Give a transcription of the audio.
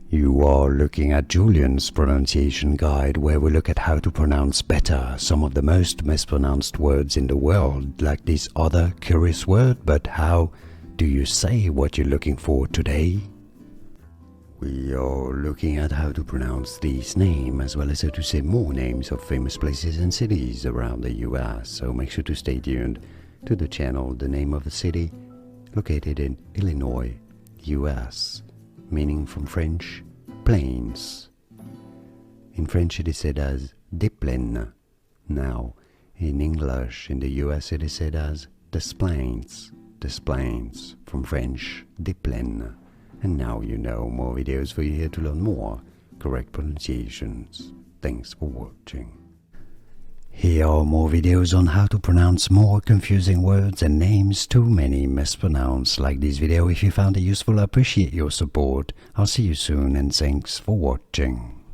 You are looking at Julian's pronunciation guide, where we look at how to pronounce better some of the most mispronounced words in the world, like this other curious word. But how do you say what you're looking for today? We are looking at how to pronounce these names, as well as how to say more names of famous places and cities around the US, so make sure to stay tuned to the channel. The name of the city, located in Illinois, US, meaning from French, plains. In French it is said as des plaines. Now, in English, in the US it is said as des plains, from French, des plaines. And now you know. More videos for you here to learn more correct pronunciations. Thanks for watching. Here are more videos on how to pronounce more confusing words and names too many mispronounced. Like this video if you found it useful. I appreciate your support. I'll see you soon and thanks for watching.